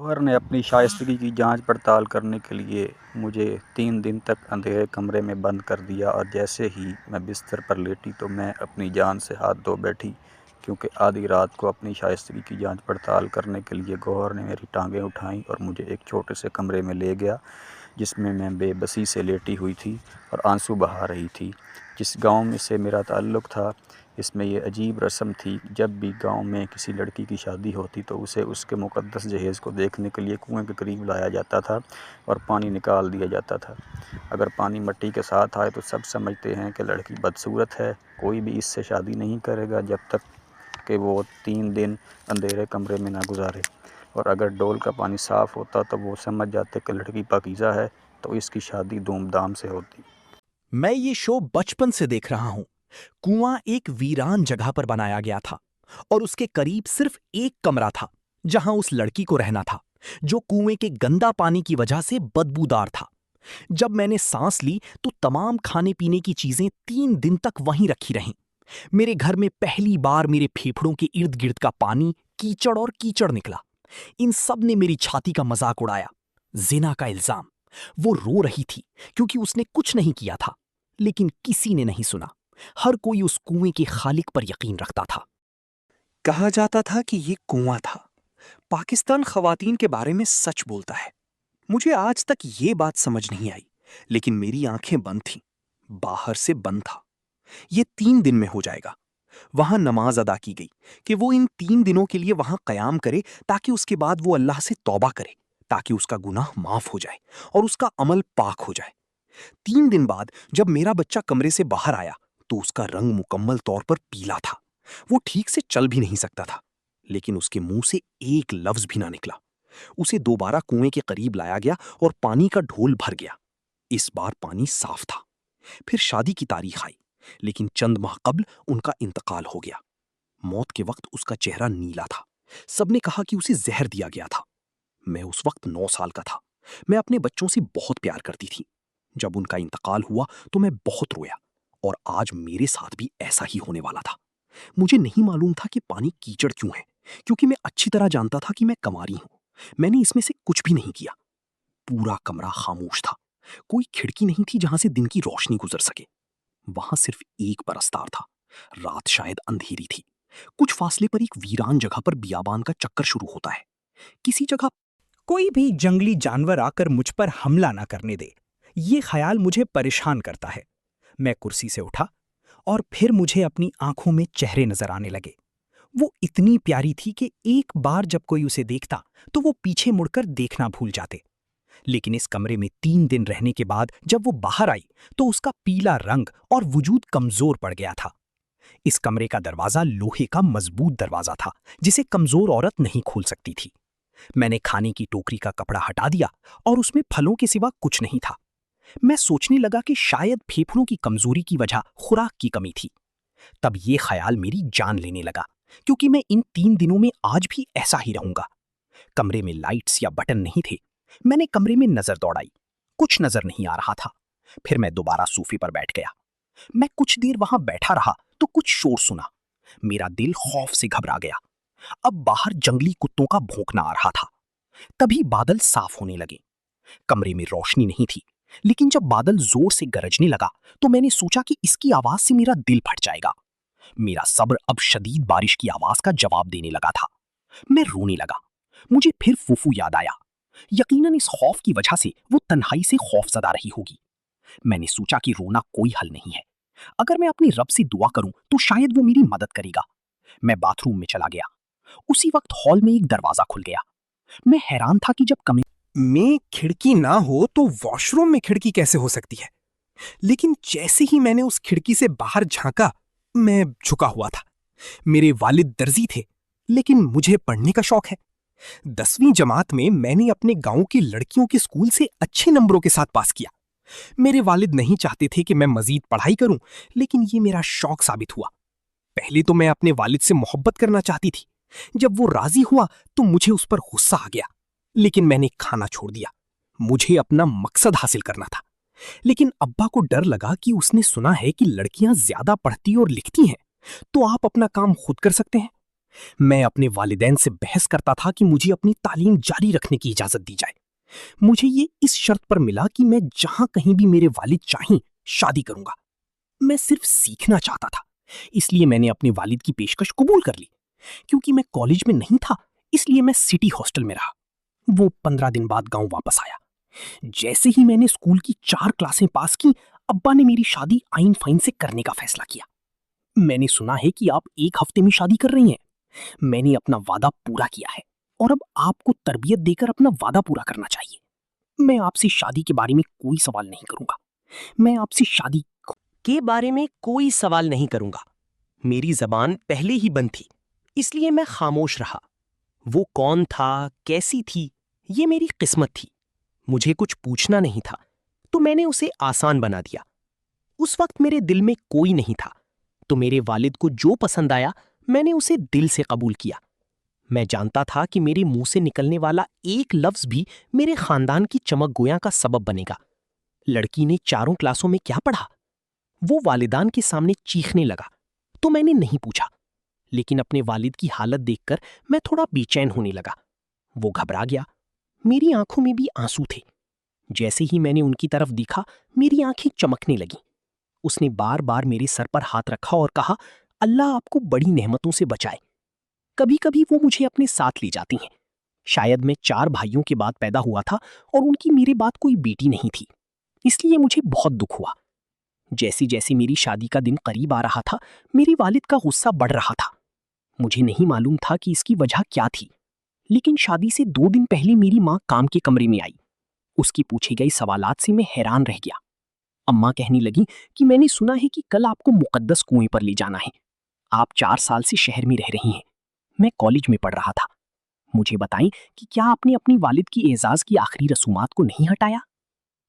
गौहर ने अपनी शाइस्तगी की जांच पड़ताल करने के लिए मुझे 3 दिन तक अंधेरे कमरे में बंद कर दिया और जैसे ही मैं बिस्तर पर लेटी तो मैं अपनी जान से हाथ धो बैठी, क्योंकि आधी रात को अपनी शाइस्तगी की जांच पड़ताल करने के लिए गौहर ने मेरी टांगें उठाईं और मुझे एक छोटे से कमरे में ले गया, जिसमें मैं बेबसी से लेटी हुई थी और आंसू बहा रही थी। जिस गांव में से मेरा ताल्लुक़ था, इसमें ये अजीब रस्म थी, जब भी गांव में किसी लड़की की शादी होती तो उसे उसके मुक़द्दस जहेज़ को देखने के लिए कुएं के करीब लाया जाता था और पानी निकाल दिया जाता था। अगर पानी मिट्टी के साथ आए तो सब समझते हैं कि लड़की बदसूरत है, कोई भी इससे शादी नहीं करेगा जब तक कि वो 3 दिन अंधेरे कमरे में ना गुजारे। और अगर डोल का पानी साफ़ होता तो वो समझ जाते कि लड़की पाकीज़ा है, तो इसकी शादी धूमधाम से होती। मैं ये शो बचपन से देख रहा हूं। कुआं एक वीरान जगह पर बनाया गया था और उसके करीब सिर्फ एक कमरा था जहां उस लड़की को रहना था, जो कुएं के गंदा पानी की वजह से बदबूदार था। जब मैंने सांस ली तो तमाम खाने पीने की चीजें 3 दिन तक वहीं रखी रहीं। मेरे घर में पहली बार मेरे फेफड़ों के इर्द गिर्द का पानी कीचड़ और कीचड़ निकला। इन सब ने मेरी छाती का मजाक उड़ाया। जिना का इल्जाम। वो रो रही थी क्योंकि उसने कुछ नहीं किया था, लेकिन किसी ने नहीं सुना। हर कोई उस कुएं के खालिक पर यकीन रखता था। कहा जाता था कि ये कुआं था। पाकिस्तान खवातीन के बारे में सच बोलता है। मुझे आज तक ये बात समझ नहीं आई, लेकिन मेरी आंखें बंद थीं। बाहर से बंद था। ये 3 दिन में हो जाएगा। वहां नमाज अदा की गई कि वो इन 3 दिनों के लिए वहां कयाम करे, ताकि उसके बाद वो अल्लाह से तौबा करे, ताकि उसका गुनाह माफ हो जाए और उसका अमल पाक हो जाए। 3 दिन बाद जब मेरा बच्चा कमरे से बाहर आया तो उसका रंग मुकम्मल तौर पर पीला था। वो ठीक से चल भी नहीं सकता था, लेकिन उसके मुंह से एक लफ्ज भी ना निकला। उसे दोबारा कुएं के करीब लाया गया और पानी का ढोल भर गया। इस बार पानी साफ था। फिर शादी की तारीख आई, लेकिन चंद माह कब्ल उनका इंतकाल हो गया। मौत के वक्त उसका चेहरा नीला था। सबने कहा कि उसे जहर दिया गया था। मैं उस वक्त 9 साल का था। मैं अपने बच्चों से बहुत प्यार करती थी। जब उनका इंतकाल हुआ तो मैं बहुत रोया, और आज मेरे साथ भी ऐसा ही होने वाला था। मुझे नहीं मालूम था कि पानी कीचड़ क्यों है, क्योंकि मैं अच्छी तरह जानता था कि मैं कंवारी हूं। मैंने इसमें से कुछ भी नहीं किया। पूरा कमरा खामोश था। कोई खिड़की नहीं थी जहां से दिन की रोशनी गुजर सके। वहां सिर्फ एक परस्तार था। रात शायद अंधेरी थी। कुछ फासले पर एक वीरान जगह पर बियाबान का चक्कर शुरू होता है। किसी जगह कोई भी जंगली जानवर आकर मुझ पर हमला ना करने दे, ये ख्याल मुझे परेशान करता है। मैं कुर्सी से उठा और फिर मुझे अपनी आंखों में चेहरे नजर आने लगे। वो इतनी प्यारी थी कि एक बार जब कोई उसे देखता तो वो पीछे मुड़कर देखना भूल जाते। लेकिन इस कमरे में 3 दिन रहने के बाद जब वो बाहर आई तो उसका पीला रंग और वजूद कमजोर पड़ गया था। इस कमरे का दरवाजा लोहे का मजबूत दरवाजा था, जिसे कमजोर औरत नहीं खोल सकती थी। मैंने खाने की टोकरी का कपड़ा हटा दिया और उसमें फलों के सिवा कुछ नहीं था। मैं सोचने लगा कि शायद फेफड़ों की कमजोरी की वजह खुराक की कमी थी। तब ये ख्याल मेरी जान लेने लगा, क्योंकि मैं इन 3 दिनों में आज भी ऐसा ही रहूंगा। कमरे में लाइट्स या बटन नहीं थे। मैंने कमरे में नजर दौड़ाई। कुछ नजर नहीं आ रहा था। फिर मैं दोबारा सोफे पर बैठ गया। मैं कुछ देर वहां बैठा रहा तो कुछ शोर सुना। मेरा दिल खौफ से घबरा गया। अब बाहर जंगली कुत्तों का भौंकना आ रहा था। तभी बादल साफ होने लगे। कमरे में रोशनी नहीं थी, लेकिन जब बादल जोर से गरजने लगा तो मैंने सोचा कि इसकी आवाज से मेरा दिल फट जाएगा। मेरा सब्र अब शदीद बारिश की आवाज का जवाब देने लगा था। मैं रोने लगा। मुझे फिर फूफू याद आया। यकीनन इस खौफ की वजह से वो तन्हाई से खौफजदा रही होगी। मैंने सोचा कि रोना कोई हल नहीं है। अगर मैं अपनी रब से दुआ करूं तो शायद वो मेरी मदद करेगा। मैं बाथरूम में चला गया। उसी वक्त हॉल में एक दरवाजा खुल गया। मैं हैरान था कि जब कमरे में खिड़की ना हो तो वॉशरूम में खिड़की कैसे हो सकती है? लेकिन जैसे ही मैंने उस खिड़की से बाहर झांका, मैं झुका हुआ था। मेरे वालिद दर्जी थे, लेकिन मुझे पढ़ने का शौक है। 10वीं जमात में मैंने अपने गांव की लड़कियों के स्कूल से अच्छे नंबरों के साथ पास किया। मेरे वालिद नहीं चाहते थे कि मैं मजीद पढ़ाई करूं, लेकिन ये मेरा शौक साबित हुआ। पहले तो मैं अपने वालिद से मोहब्बत करना चाहती थी। जब वो राजी हुआ तो मुझे उस पर गुस्सा आ गया, लेकिन मैंने खाना छोड़ दिया। मुझे अपना मकसद हासिल करना था। लेकिन अब्बा को डर लगा कि उसने सुना है कि लड़कियां ज्यादा पढ़ती और लिखती हैं, तो आप अपना काम खुद कर सकते हैं। मैं अपने वालिदैन से बहस करता था कि मुझे अपनी तालीम जारी रखने की इजाजत दी जाए। मुझे ये इस शर्त पर मिला कि मैं जहां कहीं भी मेरे वालिद चाहें शादी करूंगा। मैं सिर्फ सीखना चाहता था, इसलिए मैंने अपने वालिद की पेशकश कबूल कर ली। क्योंकि मैं कॉलेज में नहीं था, इसलिए मैं सिटी हॉस्टल में रहा। वो 15 दिन बाद गांव वापस आया। जैसे ही मैंने स्कूल की 4 क्लासें पास की, अब्बा ने मेरी शादी आइन फाइन से करने का फैसला किया। मैंने सुना है कि आप 1 हफ्ते में शादी कर रही हैं। मैंने अपना वादा पूरा किया है और अब आपको तरबियत देकर अपना वादा पूरा करना चाहिए। मैं आपसे शादी के बारे में कोई सवाल नहीं करूंगा। मैं आपसे शादी के बारे में कोई सवाल नहीं करूंगा। मेरी जबान पहले ही बंद थी, इसलिए मैं खामोश रहा। वो कौन था, कैसी थी, ये मेरी किस्मत थी। मुझे कुछ पूछना नहीं था, तो मैंने उसे आसान बना दिया। उस वक्त मेरे दिल में कोई नहीं था, तो मेरे वालिद को जो पसंद आया मैंने उसे दिल से कबूल किया। मैं जानता था कि मेरे मुंह से निकलने वाला एक लफ्ज भी मेरे खानदान की चमक गोया का सबब बनेगा। लड़की ने 4 क्लासों में क्या पढ़ा? वो वालिदान के सामने चीखने लगा, तो मैंने नहीं पूछा। लेकिन अपने वालिद की हालत देखकर मैं थोड़ा बेचैन होने लगा। वो घबरा गया। मेरी आंखों में भी आंसू थे। जैसे ही मैंने उनकी तरफ देखा, मेरी आंखें चमकने लगीं। उसने बार बार मेरे सर पर हाथ रखा और कहा, अल्लाह आपको बड़ी नेमतों से बचाए। कभी कभी वो मुझे अपने साथ ले जाती हैं। शायद मैं 4 भाइयों के बाद पैदा हुआ था और उनकी मेरे बाद कोई बेटी नहीं थी, इसलिए मुझे बहुत दुख हुआ। जैसे जैसे मेरी शादी का दिन करीब आ रहा था, मेरे वालिद का गुस्सा बढ़ रहा था। मुझे नहीं मालूम था कि इसकी वजह क्या थी, लेकिन शादी से 2 दिन पहले मेरी माँ काम के कमरे में आई। उसकी पूछे गए सवालात से मैं हैरान रह गया। अम्मा कहने लगी कि मैंने सुना है कि कल आपको मुकद्दस कुएं पर ले जाना है। आप 4 साल से शहर में रह रही हैं। मैं कॉलेज में पढ़ रहा था। मुझे बताएं कि क्या आपने अपनी वालिद की एजाज की आखिरी रसूमात को नहीं हटाया?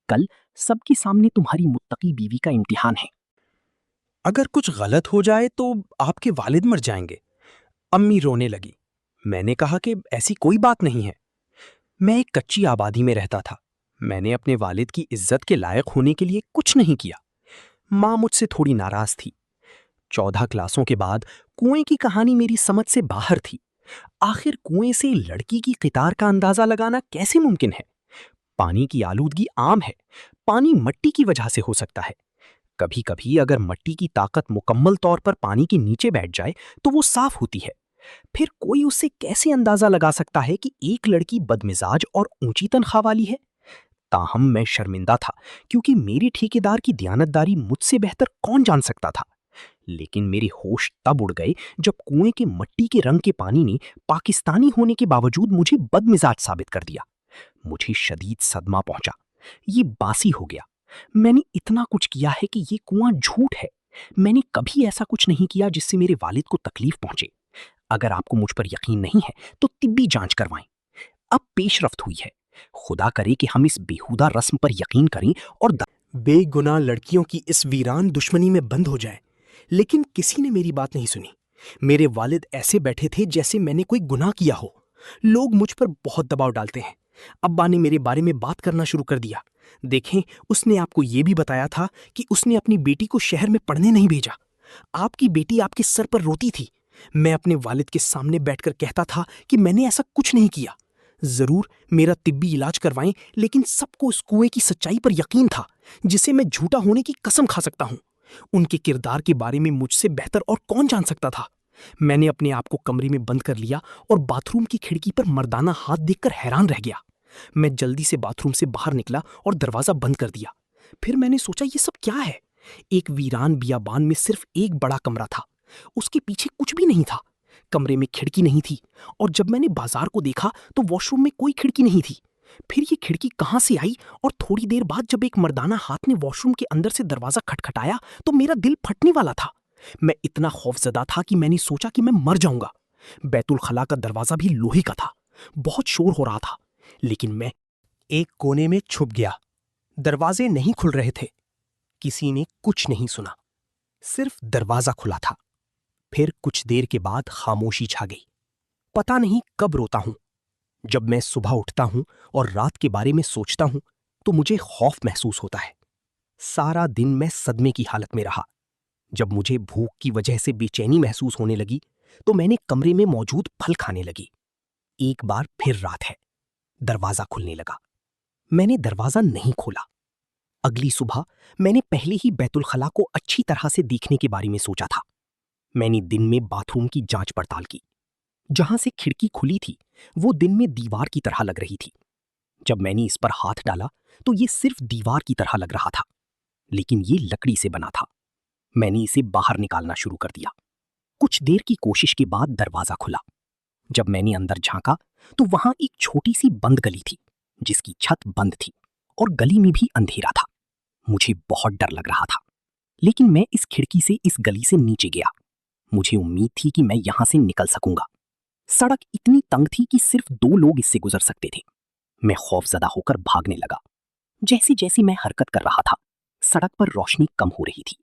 कल सबके सामने तुम्हारी मुत्तकी बीवी का इम्तिहान है। अगर कुछ गलत हो जाए तो आपके वालिद मर जाएंगे। अम्मी रोने लगी। मैंने कहा कि ऐसी कोई बात नहीं है। मैं एक कच्ची आबादी में रहता था। मैंने अपने वालिद की इज्जत के लायक होने के लिए कुछ नहीं किया। माँ मुझसे थोड़ी नाराज थी। 14 क्लासों के बाद कुएं की कहानी मेरी समझ से बाहर थी। आखिर कुएं से लड़की की कितार का अंदाजा लगाना कैसे मुमकिन है? पानी की आलूदगी आम है। पानी मिट्टी की वजह से हो सकता है। कभी कभी अगर मिट्टी की ताकत मुकम्मल तौर पर पानी के नीचे बैठ जाए तो वो साफ होती है। फिर कोई उससे कैसे अंदाजा लगा सकता है कि एक लड़की बदमिजाज और ऊंची तनख्वाह वाली है? ताहम मैं शर्मिंदा था, क्योंकि मेरे ठेकेदार की दयानतदारी मुझसे बेहतर कौन जान सकता था। लेकिन मेरे होश तब उड़ गए जब कुएं के मिट्टी के रंग के पानी ने पाकिस्तानी होने के बावजूद मुझे बदमिजाज साबित कर दिया। मुझे शदीद सदमा पहुंचा। ये बासी हो गया। मैंने इतना कुछ किया है कि ये कुआं झूठ है। मैंने कभी ऐसा कुछ नहीं किया जिससे मेरे वालिद को तकलीफ पहुंचे। अगर आपको मुझ पर यकीन नहीं है तो तिब्बी जांच करवाएं। अब पेशरफ्त हुई है। खुदा करे कि हम इस बेहुदा रस्म पर यकीन करें और बेगुनाह लड़कियों की इस वीरान दुश्मनी में बंद हो जाए। लेकिन किसी ने मेरी बात नहीं सुनी। मेरे वालिद ऐसे बैठे थे जैसे मैंने कोई गुनाह किया हो। लोग मुझ पर बहुत दबाव डालते हैं। अब्बा ने मेरे बारे में बात करना शुरू कर दिया। देखें, उसने आपको ये भी बताया था कि उसने अपनी बेटी को शहर में पढ़ने नहीं भेजा। आपकी बेटी आपके सर पर रोती थी। मैं अपने वालिद के सामने बैठकर कहता था कि मैंने ऐसा कुछ नहीं किया। जरूर मेरा तिब्बी इलाज करवाएं, लेकिन सबको इस कुएं की सच्चाई पर यकीन था, जिसे मैं झूठा होने की कसम खा सकता हूं। उनके किरदार के बारे में मुझसे बेहतर और कौन जान सकता था? मैंने अपने आप को कमरे में बंद कर लिया और बाथरूम की खिड़की पर मर्दाना हाथ देखकर हैरान रह गया। मैं जल्दी से बाथरूम से बाहर निकला और दरवाजा बंद कर दिया। फिर मैंने सोचा, ये सब क्या है? एक वीरान बियाबान में सिर्फ एक बड़ा कमरा था। उसके पीछे कुछ भी नहीं था। कमरे में खिड़की नहीं थी, और जब मैंने बाजार को देखा तो वॉशरूम में कोई खिड़की नहीं थी। फिर ये खिड़की कहां से आई? और थोड़ी देर बाद जब एक मर्दाना हाथ ने वॉशरूम के अंदर से दरवाजा खटखटाया तो मेरा दिल फटने वाला था। मैं इतना खौफजदा था कि मैंने सोचा कि मैं मर जाऊंगा। बैतुल खला का दरवाजा भी लोहे का था। बहुत शोर हो रहा था, लेकिन मैं एक कोने में छुप गया। दरवाजे नहीं खुल रहे थे। किसी ने कुछ नहीं सुना, सिर्फ दरवाजा खुला था। फिर कुछ देर के बाद खामोशी छा गई। पता नहीं कब रोता हूं। जब मैं सुबह उठता हूं और रात के बारे में सोचता हूं तो मुझे खौफ महसूस होता है। सारा दिन मैं सदमे की हालत में रहा। जब मुझे भूख की वजह से बेचैनी महसूस होने लगी तो मैंने कमरे में मौजूद फल खाने लगी। एक बार फिर रात है। दरवाजा खुलने लगा। मैंने दरवाजा नहीं खोला। अगली सुबह मैंने पहले ही बैतुल खला को अच्छी तरह से देखने के बारे में सोचा था। मैंने दिन में बाथरूम की जांच पड़ताल की। जहां से खिड़की खुली थी वो दिन में दीवार की तरह लग रही थी। जब मैंने इस पर हाथ डाला तो ये सिर्फ दीवार की तरह लग रहा था, लेकिन ये लकड़ी से बना था। मैंने इसे बाहर निकालना शुरू कर दिया। कुछ देर की कोशिश के बाद दरवाजा खुला। जब मैंने अंदर झांका तो वहां एक छोटी सी बंद गली थी जिसकी छत बंद थी और गली में भी अंधेरा था। मुझे बहुत डर लग रहा था, लेकिन मैं इस खिड़की से इस गली से नीचे गया। मुझे उम्मीद थी कि मैं यहां से निकल सकूंगा। सड़क इतनी तंग थी कि सिर्फ 2 लोग इससे गुजर सकते थे। मैं खौफजदा होकर भागने लगा। जैसे जैसे मैं हरकत कर रहा था, सड़क पर रोशनी कम हो रही थी।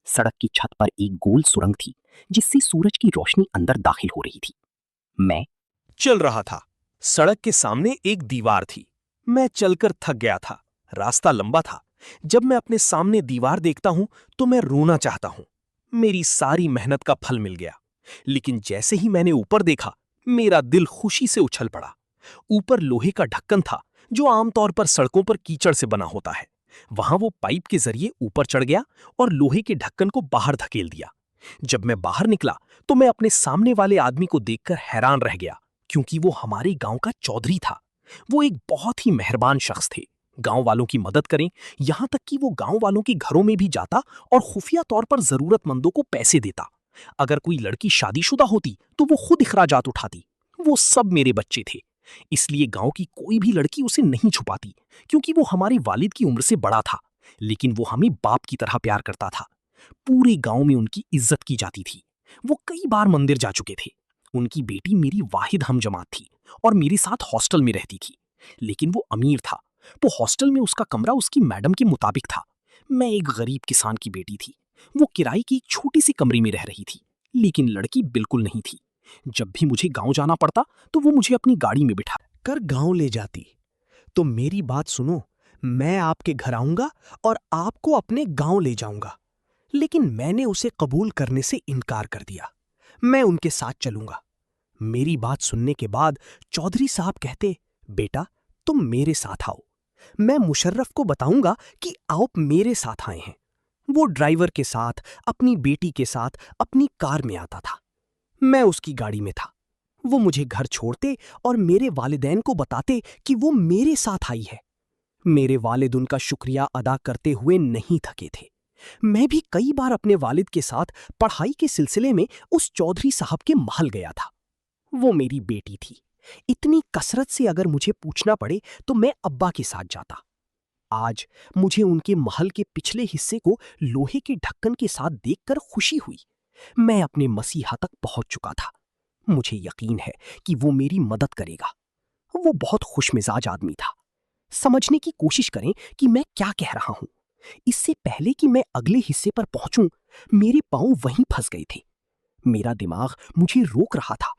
सड़क की छत पर एक गोल सुरंग थी जिससे सूरज की रोशनी अंदर दाखिल हो रही थी। मैं चल रहा था। सड़क के सामने एक दीवार थी। मैं चलकर थक गया था। रास्ता लंबा था। जब मैं अपने सामने दीवार देखता हूं तो मैं रोना चाहता हूं। मेरी सारी मेहनत का फल मिल गया। लेकिन जैसे ही मैंने ऊपर देखा, मेरा दिल खुशी से उछल पड़ा। ऊपर लोहे का ढक्कन था जो आमतौर पर सड़कों पर कीचड़ से बना होता है। वहां वो पाइप के जरिए ऊपर चढ़ गया और लोहे के ढक्कन को बाहर धकेल दिया। जब मैं बाहर निकला तो मैं अपने सामने वाले आदमी को देखकर हैरान रह गया, क्योंकि वो हमारे गांव का चौधरी था। वो एक बहुत ही मेहरबान शख्स थे। गांव वालों की मदद करें, यहां तक कि वो गांव वालों के घरों में भी जाता और खुफिया तौर पर जरूरतमंदों को पैसे देता। अगर कोई लड़की शादीशुदा होती तो वो खुद इखराजात उठाती। वो सब मेरे बच्चे थे, इसलिए गांव की कोई भी लड़की उसे नहीं छुपाती, क्योंकि वो हमारे वालिद की उम्र से बड़ा था। लेकिन वो हमें बाप की तरह प्यार करता था। पूरे गांव में उनकी इज्जत की जाती थी। वो कई बार मंदिर जा चुके थे। उनकी बेटी मेरी वाहिद हमजमात थी और मेरे साथ हॉस्टल में रहती थी। लेकिन वो अमीर था। वो हॉस्टल में उसका कमरा उसकी मैडम के मुताबिक था। मैं एक गरीब किसान की बेटी थी। वो किराए की एक छोटी सी कमरे में रह रही थी, लेकिन लड़की बिल्कुल नहीं थी। जब भी मुझे गांव जाना पड़ता तो वो मुझे अपनी गाड़ी में बिठा कर गांव ले जाती। तो मेरी बात सुनो, मैं आपके घर आऊंगा और आपको अपने गांव ले जाऊंगा। लेकिन मैंने उसे कबूल करने से इनकार कर दिया। मैं उनके साथ चलूंगा। मेरी बात सुनने के बाद चौधरी साहब कहते, बेटा तुम मेरे साथ आओ। मैं मुशर्रफ को बताऊंगा कि आप मेरे साथ आए हैं। वो ड्राइवर के साथ, अपनी बेटी के साथ अपनी कार में आता था। मैं उसकी गाड़ी में था। वो मुझे घर छोड़ते और मेरे वालिदैन को बताते कि वो मेरे साथ आई है। मेरे वालिद उनका शुक्रिया अदा करते हुए नहीं थके थे। मैं भी कई बार अपने वालिद के साथ पढ़ाई के सिलसिले में उस चौधरी साहब के महल गया था। वो मेरी बेटी थी। इतनी कसरत से अगर मुझे पूछना पड़े तो मैं अब्बा के साथ जाता। आज मुझे उनके महल के पिछले हिस्से को लोहे के ढक्कन के साथ देखकर खुशी हुई। मैं अपने मसीहा तक पहुंच चुका था। मुझे यकीन है कि वो मेरी मदद करेगा। वो बहुत खुशमिजाज आदमी था। समझने की कोशिश करें कि मैं क्या कह रहा हूं। इससे पहले कि मैं अगले हिस्से पर पहुंचूं, मेरे पांव वहीं फंस गए थे। मेरा दिमाग मुझे रोक रहा था।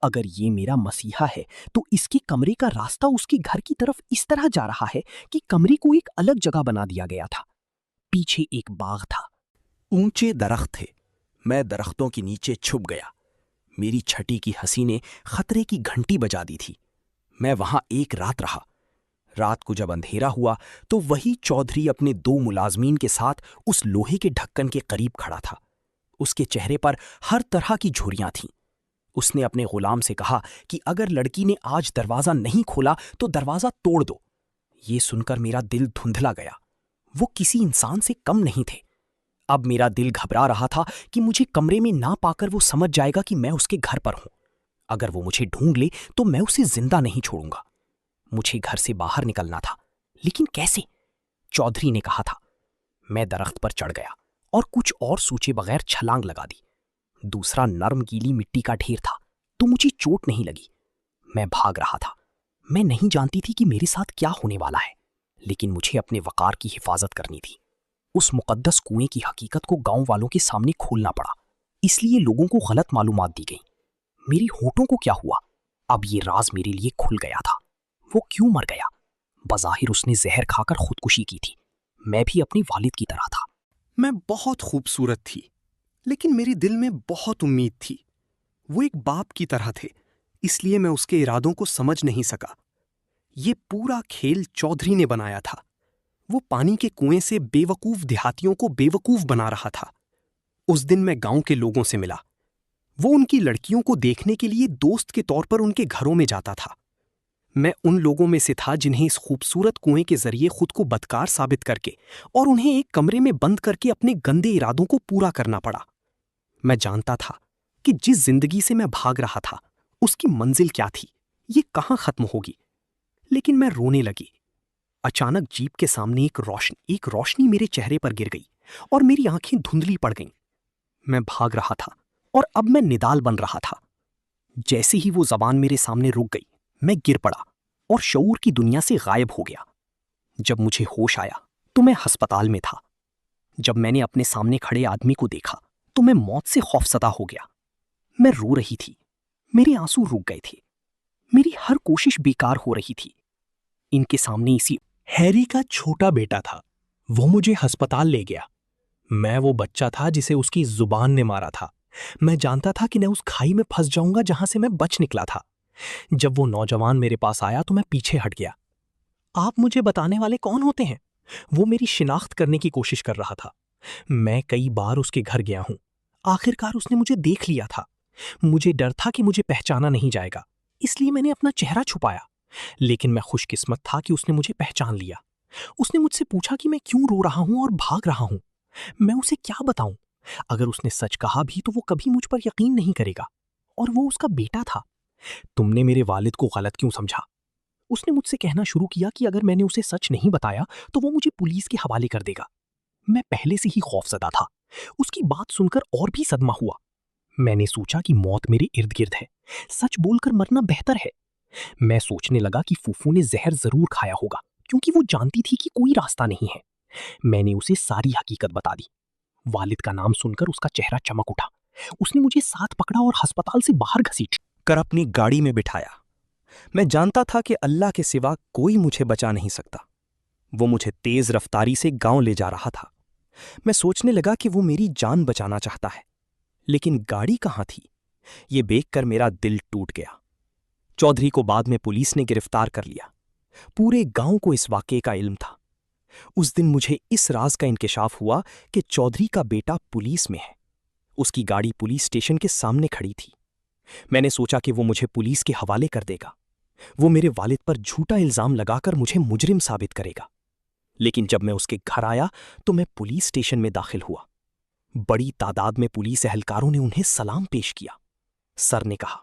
अगर ये मेरा मसीहा है तो इसके कमरे का रास्ता उसके घर की तरफ इस तरह जा रहा है कि कमरे को एक अलग जगह बना दिया गया था। पीछे एक बाग था। ऊंचे दरख्त थे। मैं दरख्तों के नीचे छुप गया। मेरी छठी की हंसी ने खतरे की घंटी बजा दी थी। मैं वहां एक रात रहा। रात को जब अंधेरा हुआ तो वही चौधरी अपने 2 मुलाजमीन के साथ उस लोहे के ढक्कन के करीब खड़ा था। उसके चेहरे पर हर तरह की झुर्रियां थीं। उसने अपने गुलाम से कहा कि अगर लड़की ने आज दरवाजा नहीं खोला तो दरवाजा तोड़ दो। ये सुनकर मेरा दिल धुंधला गया। वो किसी इंसान से कम नहीं थे। अब मेरा दिल घबरा रहा था कि मुझे कमरे में ना पाकर वो समझ जाएगा कि मैं उसके घर पर हूं। अगर वो मुझे ढूंढ ले तो मैं उसे जिंदा नहीं छोड़ूंगा। मुझे घर से बाहर निकलना था, लेकिन कैसे? चौधरी ने कहा था। मैं दरख्त पर चढ़ गया और कुछ और सोचे बगैर छलांग लगा दी। दूसरा नरम गीली मिट्टी का ढेर था तो मुझे चोट नहीं लगी। मैं भाग रहा था। मैं नहीं जानती थी कि मेरे साथ क्या होने वाला है, लेकिन मुझे अपने वकार की हिफाजत करनी थी। उस मुकद्दस कुएं की हकीकत को गांव वालों के सामने खोलना पड़ा, इसलिए लोगों को गलत मालूमात दी गई। मेरी होठों को क्या हुआ? अब ये राज मेरे लिए खुल गया था। वो क्यों मर गया? बज़ाहिर उसने जहर खाकर खुदकुशी की थी। मैं भी अपने वालिद की तरह था। मैं बहुत खूबसूरत थी, लेकिन मेरे दिल में बहुत उम्मीद थी। वो एक बाप की तरह थे, इसलिए मैं उसके इरादों को समझ नहीं सका। ये पूरा खेल चौधरी ने बनाया था। वो पानी के कुएं से बेवकूफ देहातियों को बेवकूफ बना रहा था। उस दिन मैं गांव के लोगों से मिला। वो उनकी लड़कियों को देखने के लिए दोस्त के तौर पर उनके घरों में जाता था। मैं उन लोगों में से था जिन्हें इस खूबसूरत कुएं के जरिए खुद को बदकार साबित करके और उन्हें एक कमरे में बंद करके अपने गंदे इरादों को पूरा करना पड़ा। मैं जानता था कि जिस जिंदगी से मैं भाग रहा था उसकी मंजिल क्या थी, ये कहां खत्म होगी। लेकिन मैं रोने लगी। अचानक जीप के सामने एक रोशनी मेरे चेहरे पर गिर गई और मेरी आंखें धुंधली पड़ गईं। मैं भाग रहा था और अब मैं निडाल बन रहा था। जैसे ही वो जबान मेरे सामने रुक गई, मैं गिर पड़ा और शऊर की दुनिया से गायब हो गया। जब मुझे होश आया तो मैं अस्पताल में था। जब मैंने अपने सामने खड़े आदमी को देखा तो मैं मौत से खौफजदा हो गया। मैं रो रही थी, मेरे आंसू रुक गए थे, मेरी हर कोशिश बेकार हो रही थी। इनके सामने इसी हैरी का छोटा बेटा था। वो मुझे अस्पताल ले गया। मैं वो बच्चा था जिसे उसकी जुबान ने मारा था। मैं जानता था कि मैं उस खाई में फंस जाऊंगा जहां से मैं बच निकला था। जब वो नौजवान मेरे पास आया तो मैं पीछे हट गया। आप मुझे बताने वाले कौन होते हैं? वो मेरी शिनाख्त करने की कोशिश कर रहा था। मैं कई बार उसके घर गया हूं। आखिरकार उसने मुझे देख लिया था। मुझे डर था कि मुझे पहचाना नहीं जाएगा, इसलिए मैंने अपना चेहरा छुपाया। लेकिन मैं खुशकिस्मत था कि उसने मुझे पहचान लिया। उसने मुझसे पूछा कि मैं क्यों रो रहा हूं और भाग रहा हूं। मैं उसे क्या बताऊं? अगर उसने सच कहा भी तो वो कभी मुझ पर यकीन नहीं करेगा। और वो उसका बेटा था। तुमने मेरे वालिद को गलत क्यों समझा? उसने मुझसे कहना शुरू किया कि अगर मैंने उसे सच नहीं बताया तो वो मुझे पुलिस के हवाले कर देगा। मैं पहले से ही खौफजदा था। उसकी बात सुनकर और भी सदमा हुआ। मैंने सोचा कि मौत मेरे इर्द गिर्द है, सच बोलकर मरना बेहतर है। मैं सोचने लगा कि फूफू ने जहर जरूर खाया होगा, क्योंकि वो जानती थी कि कोई रास्ता नहीं है। मैंने उसे सारी हकीकत बता दी। वालिद का नाम सुनकर उसका चेहरा चमक उठा। उसने मुझे साथ पकड़ा और अस्पताल से बाहर घसीट कर अपनी गाड़ी में बिठाया। मैं जानता था कि अल्लाह के सिवा कोई मुझे बचा नहीं सकता। वो मुझे तेज रफ्तारी से गांव ले जा रहा था। मैं सोचने लगा कि वो मेरी जान बचाना चाहता है, लेकिन गाड़ी कहाँ थी? ये देखकर मेरा दिल टूट गया। चौधरी को बाद में पुलिस ने गिरफ्तार कर लिया। पूरे गांव को इस वाकये का इल्म था। उस दिन मुझे इस राज का इंकिशाफ हुआ कि चौधरी का बेटा पुलिस में है। उसकी गाड़ी पुलिस स्टेशन के सामने खड़ी थी। मैंने सोचा कि वो मुझे पुलिस के हवाले कर देगा। वो मेरे वालिद पर झूठा इल्जाम लगाकर मुझे मुजरिम साबित करेगा। लेकिन जब मैं उसके घर आया तो मैं पुलिस स्टेशन में दाखिल हुआ। बड़ी तादाद में पुलिस एहलकारों ने उन्हें सलाम पेश किया। सर ने कहा।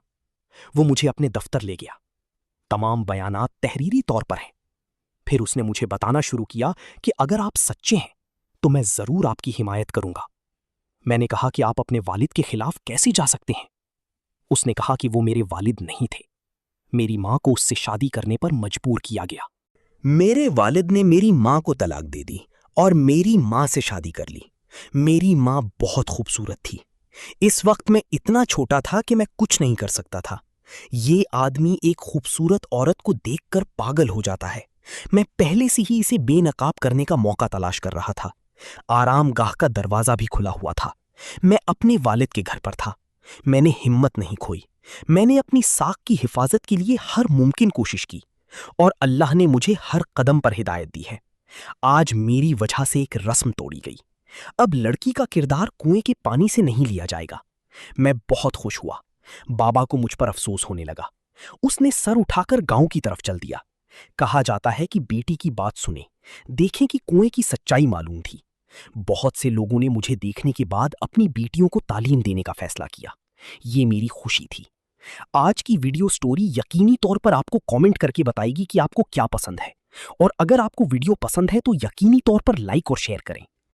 वो मुझे अपने दफ्तर ले गया। तमाम बयानात तहरीरी तौर पर हैं। फिर उसने मुझे बताना शुरू किया कि अगर आप सच्चे हैं तो मैं जरूर आपकी हिमायत करूंगा। मैंने कहा कि आप अपने वालिद के खिलाफ कैसे जा सकते हैं? उसने कहा कि वो मेरे वालिद नहीं थे। मेरी मां को उससे शादी करने पर मजबूर किया गया। मेरे वालिद ने मेरी मां को तलाक दे दी और मेरी मां से शादी कर ली। मेरी मां बहुत खूबसूरत थी। इस वक्त मैं इतना छोटा था कि मैं कुछ नहीं कर सकता था। ये आदमी एक खूबसूरत औरत को देखकर पागल हो जाता है। मैं पहले से ही इसे बेनकाब करने का मौका तलाश कर रहा था। आरामगाह का दरवाजा भी खुला हुआ था। मैं अपने वालिद के घर पर था। मैंने हिम्मत नहीं खोई। मैंने अपनी साख की हिफाजत के लिए हर मुमकिन कोशिश की और अल्लाह ने मुझे हर कदम पर हिदायत दी है। आज मेरी वजह से एक रस्म तोड़ी गई। अब लड़की का किरदार कुएं के पानी से नहीं लिया जाएगा। मैं बहुत खुश हुआ। बाबा को मुझ पर अफसोस होने लगा। उसने सर उठाकर गांव की तरफ चल दिया। कहा जाता है कि बेटी की बात सुने, देखें कि कुएं की सच्चाई मालूम थी। बहुत से लोगों ने मुझे देखने के बाद अपनी बेटियों को तालीम देने का फैसला किया। ये मेरी खुशी थी। आज की वीडियो स्टोरी यकीनी तौर पर आपको कमेंट करके बताएगी कि आपको क्या पसंद है, और अगर आपको वीडियो पसंद है तो यकीनी तौर पर लाइक और शेयर करें।